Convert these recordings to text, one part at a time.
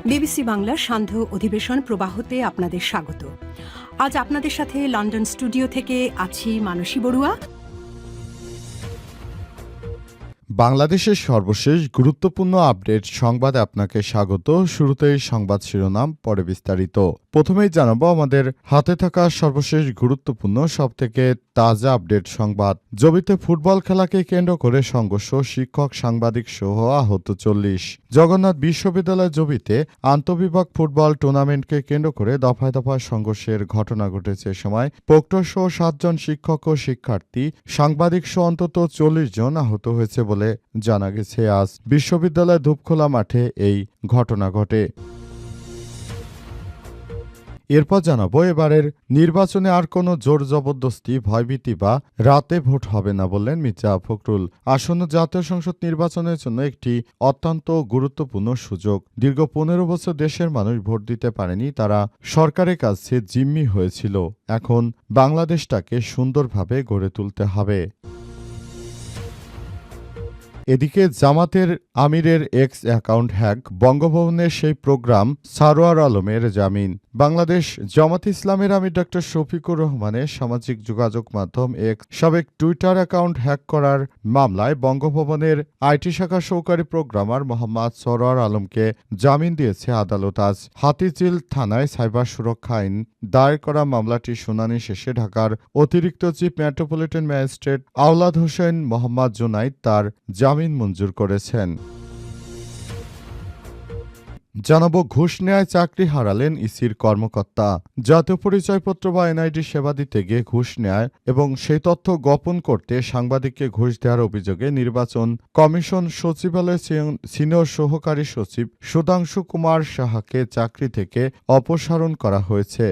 BBC বাংলার সান্ধ্য অধিবেশন প্রবাহতে আপনাদের স্বাগত। আজ আপনাদের সাথে লন্ডন স্টুডিও থেকে আছি মানসী বড়ুয়া। বাংলাদেশের সর্বশেষ গুরুত্বপূর্ণ আপডেট সংবাদে আপনাকে স্বাগত। শুরুতেই সংবাদ শিরোনাম, পরে বিস্তারিত। প্রথমেই জানাবো আমাদের হাতে থাকা সর্বশেষ গুরুত্বপূর্ণ সবথেকে তাজা আপডেট সংবাদ। জবিতে ফুটবল খেলাকে কেন্দ্র করে সংঘর্ষ, শিক্ষক সাংবাদিক সহ আহত 40। জগন্নাথ বিশ্ববিদ্যালয় জবিতে আন্তঃবিভাগ ফুটবল টুর্নামেন্টকে কেন্দ্র করে দফায় দফায় সংঘর্ষের ঘটনা ঘটেছে। সময় প্রক্টরসহ 7 জন শিক্ষক ও শিক্ষার্থী, সাংবাদিক সহ অন্তত 40 জন আহত হয়েছে বলে জানা গেছে। আজ বিশ্ববিদ্যালয় ধূপখোলা মাঠে এই ঘটনা ঘটে। এরপর জানাবো এবারের নির্বাচনে আর কোনো জোর জবরদস্তি, ভয়ভীতি বা রাতে ভোট হবে না বললেন মির্জা ফখরুল। আসন্ন জাতীয় সংসদ নির্বাচনের জন্য একটি অত্যন্ত গুরুত্বপূর্ণ সুযোগ। দীর্ঘ 15 বছর দেশের মানুষ ভোট দিতে পারেনি, তারা সরকারের কাছে জিম্মি হয়েছিল। এখন বাংলাদেশটাকে সুন্দরভাবে গড়ে তুলতে হবে। এদিকে জামাতের আমিরের এক্স অ্যাকাউন্ট হ্যাক, বঙ্গভবনের সেই প্রোগ্রাম, সারোয়ার আলমের জামিন। বাংলাদেশ জামাত ইসলামের আমির ড শফিকুর রহমানের সামাজিক যোগাযোগ মাধ্যম এক্স সাবেক টুইটার অ্যাকাউন্ট হ্যাক করার মামলায় বঙ্গভবনের আইটি শাখার সহকারী প্রোগ্রামার মোহাম্মদ সরোয়ার আলমকে জামিন দিয়েছে আদালত। আজ হাতিঝিল থানায় সাইবার সুরক্ষা আইন দায়ের করা মামলাটির শুনানি শেষে ঢাকার অতিরিক্ত চিফ মেট্রোপলিটন ম্যাজিস্ট্রেট আওলাদ হোসেন মোহাম্মদ জুনাইদ তার জামিন মঞ্জুর করেছেন। জানাবো ঘুষ নেয়ায় চাকরি হারালেন ইসির কর্মকর্তা। জাতীয় পরিচয়পত্র বা এনআইডি সেবা দিতে গিয়ে ঘুষ নেয় এবং সেই তথ্য গোপন করতে সাংবাদিককে ঘুষ দেওয়ার অভিযোগে নির্বাচন কমিশন সচিবালয়ের সিনিয়র সহকারী সচিব সুধাংশু কুমার সাহাকে চাকরি থেকে অপসারণ করা হয়েছে।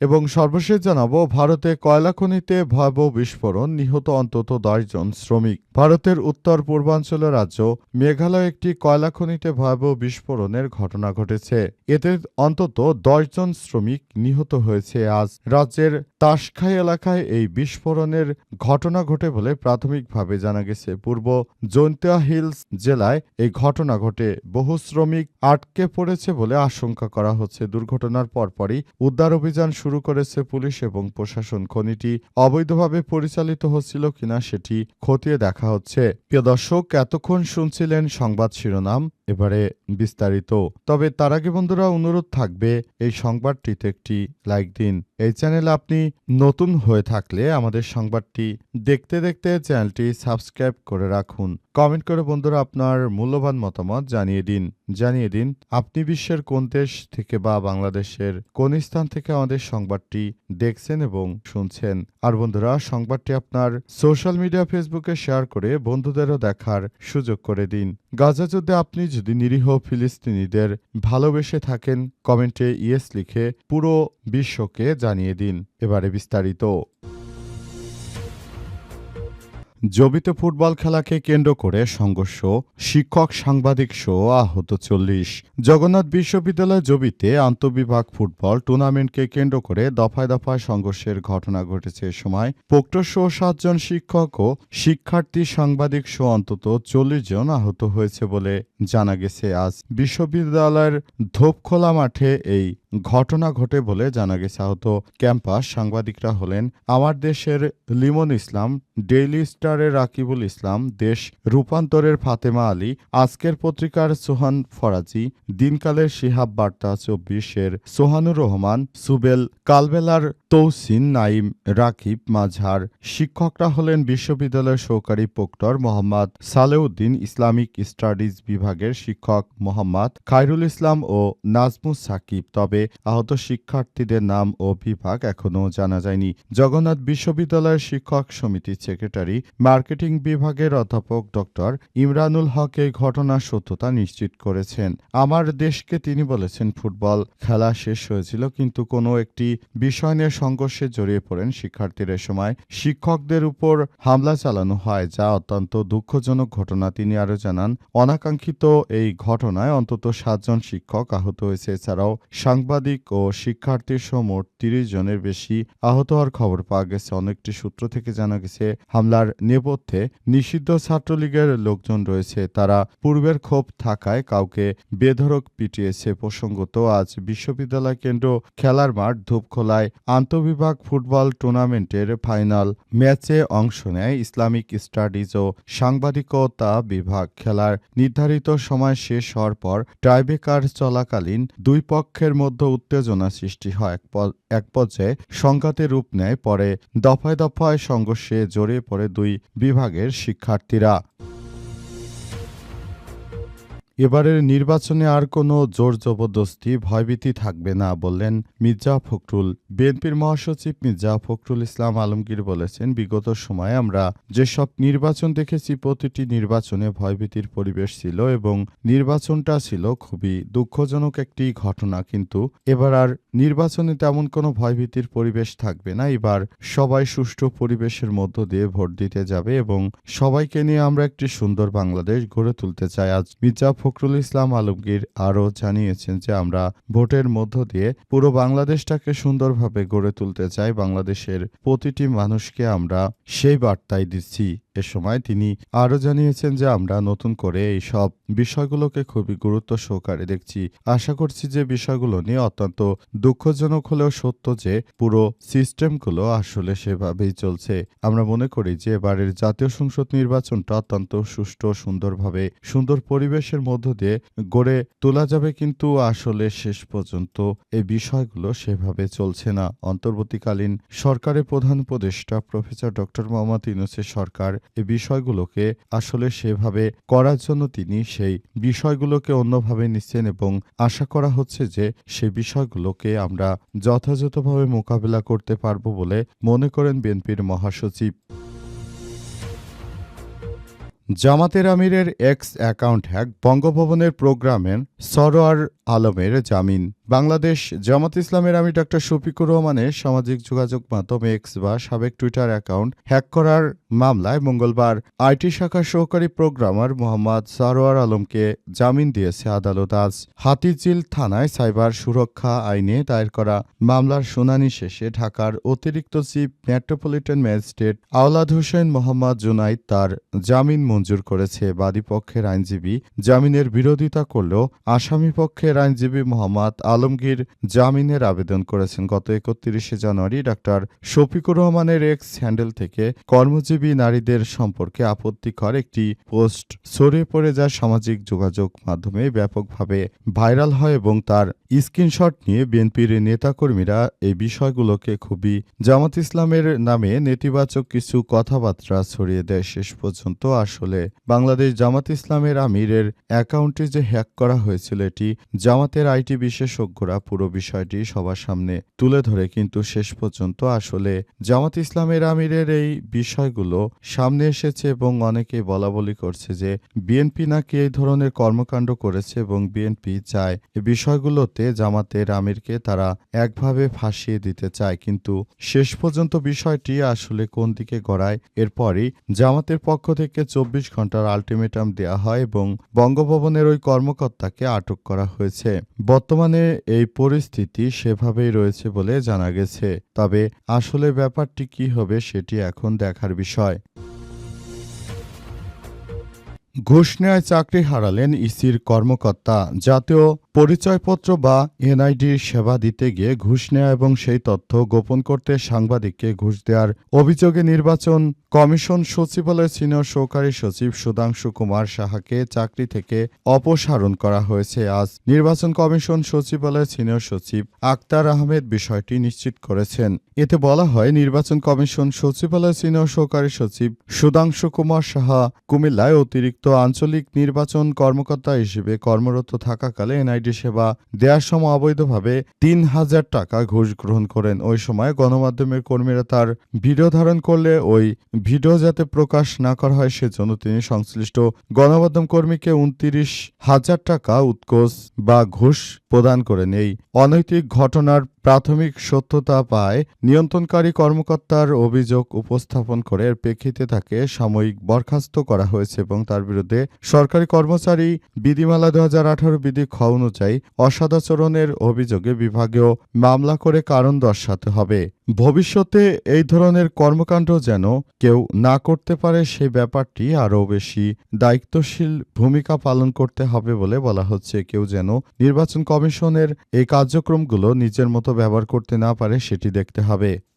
এবং সর্বশেষ জানাবো ভারতে কয়লা খনিতে ভয়াবহ বিস্ফোরণ, নিহত অন্তত 10 জন শ্রমিক। ভারতের উত্তর পূর্বাঞ্চলের রাজ্য মেঘালয় একটি কয়লা খনিতে ভয়াবহ বিস্ফোরণের ঘটনা ঘটেছে। এতে অন্তত 10 জন শ্রমিক নিহত হয়েছে। আজ রাজ্যের তাসখাই এলাকায় এই বিস্ফোরণের ঘটনা ঘটে বলে প্রাথমিকভাবে জানা গেছে। পূর্ব জৈন্তিয়া হিলস জেলায় এই ঘটনা ঘটে। বহু শ্রমিক আটকে পড়েছে বলে আশঙ্কা করা হচ্ছে। দুর্ঘটনার পরপরই উদ্ধার অভিযান শুরু করেছে পুলিশ এবং প্রশাসন। খনিটি অবৈধভাবে পরিচালিত হচ্ছিল কিনা সেটি খতিয়ে দেখা হচ্ছে। প্রিয় দর্শক, এতক্ষণ শুনছিলেন সংবাদ শিরোনাম, এবারে বিস্তারিত। তবে তার আগে বন্ধুরা অনুরোধ থাকবে এই সংবাদটিতে একটি লাইক দিন। এই চ্যানেলে আপনি নতুন হয়ে থাকলে আমাদের সংবাদটি দেখতে দেখতে চ্যানেলটি সাবস্ক্রাইব করে রাখুন। কমেন্ট করে বন্ধুরা আপনার মূল্যবান মতামত জানিয়ে দিন আপনি বিশ্বের কোন দেশ থেকে বা বাংলাদেশের কোন স্থান থেকে আমাদের সংবাদটি দেখছেন এবং শুনছেন। আর বন্ধুরা সংবাদটি আপনার সোশ্যাল মিডিয়া ফেসবুকে শেয়ার করে বন্ধুদেরও দেখার সুযোগ করে দিন। গাজা যুদ্ধে আপনি যদি নিরীহ ফিলিস্তিনিদের ভালোবেসে থাকেন, কমেন্টে ইয়েস লিখে পুরো বিশ্বকে জানিয়ে দিন। এবারে বিস্তারিত। জবিতে ফুটবল খেলাকে কেন্দ্র করে সংঘর্ষ, শিক্ষক সাংবাদিক সহ আহত 40। জগন্নাথ বিশ্ববিদ্যালয় জবিতে আন্তঃবিভাগ ফুটবল টুর্নামেন্টকে কেন্দ্র করে দফায় দফায় সংঘর্ষের ঘটনা ঘটেছে। সময় প্রক্টরসহ 7 জন শিক্ষক ও শিক্ষার্থী, সাংবাদিক সহ অন্তত 40 জন আহত হয়েছে বলে জানা গেছে। আজ বিশ্ববিদ্যালয়ের ধূপখোলা মাঠে এই ঘটনা ঘটে বলে জানা গেছে। আহত ক্যাম্পাস সাংবাদিকরা হলেন আমার দেশের লিমন ইসলাম, ডেইলি স্টারের রাকিবুল ইসলাম, দেশ রূপান্তরের ফাতেমা আলী, আজকের পত্রিকার সোহান ফরাজি, দিনকালের শিহাব বার্তা 24-এর সোহানুর রহমান, সুবেল, কালবেলার তৌসিন, নাইম, রাকিব, মাঝহার। শিক্ষকরা হলেন বিশ্ববিদ্যালয়ের সহকারী proctor Mohammad Salehuddin, Islamic studies বিভাগের শিক্ষক মোহাম্মদ খায়রুল ইসলাম ও নাজমুস সাকিব। তবে আহত শিক্ষার্থীদের নাম ও বিভাগ এখনও জানা যায়নি। জগন্নাথ বিশ্ববিদ্যালয়ের শিক্ষক সমিতির সেক্রেটারি মার্কেটিং বিভাগের অধ্যাপক ডক্টর ইমরানুল হক এই ঘটনার সত্যতা নিশ্চিত করেছেন। আমার দেশকে তিনি বলেছেন ফুটবল খেলা শেষ হয়েছিল, কিন্তু কোনো একটি বিষয় নিয়ে সংঘর্ষে জড়িয়ে পড়েন শিক্ষার্থীরা। এ সময় শিক্ষকদের উপর হামলা চালানো হয়, যা অত্যন্ত দুঃখজনক ঘটনা। তিনি আরও জানান, অনাকাঙ্ক্ষিত এই ঘটনায় অন্তত 7 জন শিক্ষক আহত হয়েছে। এছাড়াও সাংবাদিক ও শিক্ষার্থীর সহ মোট 30 জনের বেশি আহত হওয়ার খবর পাওয়া গেছে। অনেকটি সূত্র থেকে জানা গেছে, হামলার নেপথ্যে নিষিদ্ধ ছাত্রলীগের লোকজন রয়েছে। তারা পূর্বের ক্ষোভ থাকায় কাউকে বেধড়ক পিটিয়েছে। প্রসঙ্গত, আজ বিশ্ববিদ্যালয় কেন্দ্র খেলার মাঠ ধূপখোলায় আন্তঃবিভাগ ফুটবল টুর্নামেন্টের ফাইনাল ম্যাচে অংশ নেয় ইসলামিক স্টাডিজ ও সাংবাদিকতা বিভাগ। খেলার নির্ধারিত সময় শেষ হওয়ার পর টাইব্রেকার চলাকালীন দুই পক্ষের মধ্যে উত্তেজনা সৃষ্টি হয়। এক পর্যায়ে সংঘাতের রূপ নেয়। পরে দফায় দফায় সংঘর্ষে জড়িয়ে পড়ে দুই বিভাগের শিক্ষার্থীরা। এবারের নির্বাচনে আর কোনো জোর জবরদস্তি ভয়ভীতি থাকবে না বললেন মির্জা ফখরুল। বিএনপির মহাসচিব মির্জা ফখরুল ইসলাম আলমগীর বলেছেন, বিগত সময়ে আমরা যেসব নির্বাচন দেখেছি প্রতিটি নির্বাচনে ভয়ভীতির পরিবেশ ছিল এবং নির্বাচনটা ছিল খুবই দুঃখজনক একটি ঘটনা। কিন্তু এবার আর নির্বাচনে তেমন কোনো ভয়ভীতির পরিবেশ থাকবে না। এবার সবাই সুষ্ঠু পরিবেশের মধ্য দিয়ে ভোট দিতে যাবে এবং সবাইকে নিয়ে আমরা একটি সুন্দর বাংলাদেশ গড়ে তুলতে চাই। আজ মির্জা ফখরুল ইসলাম আলমগীর আরও জানিয়েছেন যে আমরা ভোটের মধ্য দিয়ে পুরো বাংলাদেশটাকে সুন্দরভাবে গড়ে তুলতে চাই। বাংলাদেশের প্রতিটি মানুষকে আমরা সেই বার্তাই দিচ্ছি। এ সময় তিনি আরও জানিয়েছেন যে আমরা নতুন করে এই সব বিষয়গুলোকে খুবই গুরুত্ব সহকারে দেখছি। আশা করছি যে বিষয়গুলো নিয়ে অত্যন্ত দুঃখজনক হলেও সত্য যে পুরো সিস্টেমগুলো আসলে সেভাবেই চলছে। আমরা মনে করি যে এবারের জাতীয় সংসদ নির্বাচনটা অত্যন্ত সুষ্ঠু সুন্দরভাবে সুন্দর পরিবেশের মধ্য দিয়ে গড়ে তোলা যাবে, কিন্তু আসলে শেষ পর্যন্ত এই বিষয়গুলো সেভাবে চলছে না। অন্তর্বর্তীকালীন সরকারের প্রধান উপদেষ্টা প্রফেসর ডক্টর মোহাম্মদ ইউনূসের সরকার এই বিষয়গুলোকে আসলে সেভাবে করার জন্য তিনি সেই বিষয়গুলোকে অন্যভাবে নিচ্ছেন এবং আশা করা হচ্ছে যে সেই বিষয়গুলোকে আমরা যথাযথভাবে মোকাবিলা করতে পারব বলে মনে করেন বিএনপির মহাসচিব। জামাতের আমিরের এক্স অ্যাকাউন্ট হ্যাক, বঙ্গভবনের প্রোগ্রামের সরোয়ার আলমের জামিন। বাংলাদেশ জামাত ইসলামের আমির ডক্টর শফিকুর রহমানের সামাজিক যোগাযোগ মাধ্যম এক্স বা সাবেক টুইটার অ্যাকাউন্ট হ্যাক করার মামলায় মঙ্গলবার আইটি শাখার সহকারী প্রোগ্রামার মোহাম্মদ সরোয়ার আলমকে জামিন দিয়েছে আদালত। আজ হাতিঝিল থানায় সাইবার সুরক্ষা আইনে দায়ের করা মামলার শুনানি শেষে ঢাকার অতিরিক্ত চিফ মেট্রোপলিটন ম্যাজিস্ট্রেট আওলাদ হোসেন মোহাম্মদ জুনাইদ তার জামিন মঞ্জুর করেছে। বাদীপক্ষের আইনজীবী জামিনের বিরোধিতা করলেও আসামিপক্ষের আইনজীবী মোহাম্মদ আলমগীর জামিনের আবেদন করেছেন। গত 31 জানুয়ারি ডাক্তার শফিকুর রহমানের এক্স হ্যান্ডেল থেকে কর্মজীবী নারীদের সম্পর্কে আপত্তিকর একটি পোস্ট ছড়িয়ে পড়ে যা সামাজিক যোগাযোগ মাধ্যমে ব্যাপকভাবে ভাইরাল হয় এবং তার স্ক্রিনশট নিয়ে বিএনপির নেতাকর্মীরা এই বিষয়গুলোকে খুবই জামাত ইসলামের নামে নেতিবাচক কিছু কথাবার্তা ছড়িয়ে দেয়। শেষ পর্যন্ত আসলে বাংলাদেশ জামাত ইসলামের আমিরের অ্যাকাউন্টে যে হ্যাক করা হয়েছিল এটি জামাতের আইটি বিশেষজ্ঞরা পুরো বিষয়টি সবার সামনে তুলে ধরে, কিন্তু শেষ পর্যন্ত আসলে জামাত ইসলামের আমিরের এই বিষয়গুলো সামনে এসেছে এবং অনেকে বলাবলি করছে যে বিএনপি নাকি এই ধরনের কর্মকাণ্ড করেছে এবং বিএনপি চায় এই বিষয়গুলোতে জামাতের আমিরকে তারা একভাবে ফাঁসিয়ে দিতে চায়। কিন্তু শেষ পর্যন্ত বিষয়টি আসলে কোন দিকে গড়ায়, এরপরই জামাতের পক্ষ থেকে 24 ঘন্টার আলটিমেটাম দেয়া হয় এবং বঙ্গভবনের ওই কর্মকর্তাকে আটক করা হয়েছে। বর্তমানে এই পরিস্থিতি সেভাবেই রয়েছে বলে জানা গেছে। তবে আসলে ব্যাপারটি কি হবে সেটি এখন দেখার বিষয়। ঘুষ নেওয়ায় চাকরি হারালেন ইসির কর্মকর্তা। জাতীয় পরিচয়পত্র বা এনআইডির সেবা দিতে গিয়ে ঘুষ নেওয়া এবং সেই তথ্য গোপন করতে সাংবাদিককে ঘুষ দেওয়ার অভিযোগে নির্বাচন কমিশন সচিবালয়ের সিনিয়র সহকারী সচিব সুধাংশু কুমার সাহাকে চাকরি থেকে অপসারণ করা হয়েছে। আজ নির্বাচন কমিশন সচিবালয়ের সিনিয়র সচিব আক্তার আহমেদ বিষয়টি নিশ্চিত করেছেন। এতে বলা হয়, নির্বাচন কমিশন সচিবালয়ের সিনিয়র সহকারী সচিব সুধাংশু কুমার সাহা কুমিল্লায় অতিরিক্ত আঞ্চলিক নির্বাচন কর্মকর্তা হিসেবে কর্মরত থাকাকালে এনআইডি সেবা দেওয়ার সময় অবৈধভাবে ৩,০০০ টাকা ঘুষ গ্রহণ করেন। ওই সময় গণমাধ্যমের কর্মীরা তার ভিডিও ধারণ করলে ওই ভিডিও যাতে প্রকাশ না করা হয় সেজন্য তিনি সংশ্লিষ্ট গণমাধ্যম কর্মীকে ২৯,০০০ টাকা উৎকোচ বা ঘুষ প্রদান করেন। এই অনৈতিক ঘটনার প্রাথমিক সত্যতা পায় নিয়ন্ত্রণকারী কর্মকর্তার অভিযোগ উপস্থাপন করে এর প্রেক্ষিতে তাকে সাময়িক বরখাস্ত করা হয়েছে এবং তার বিরুদ্ধে সরকারি কর্মচারী বিধিমালা 2018 বিধি খ অনুযায়ী অসদাচরণের অভিযোগে বিভাগীয় মামলা করে কারণ দর্শাতে হবে। ভবিষ্যতে এই ধরনের কর্মকাণ্ড যেন কেউ না করতে পারে সেই ব্যাপারটি আরও বেশি দায়িত্বশীল ভূমিকা পালন করতে হবে বলে বলা হচ্ছে। কেউ যেন নির্বাচন কমিশনের এই কার্যক্রমগুলো নিজের মতো ব্যবহার করতে না পারে সেটি দেখতে হবে।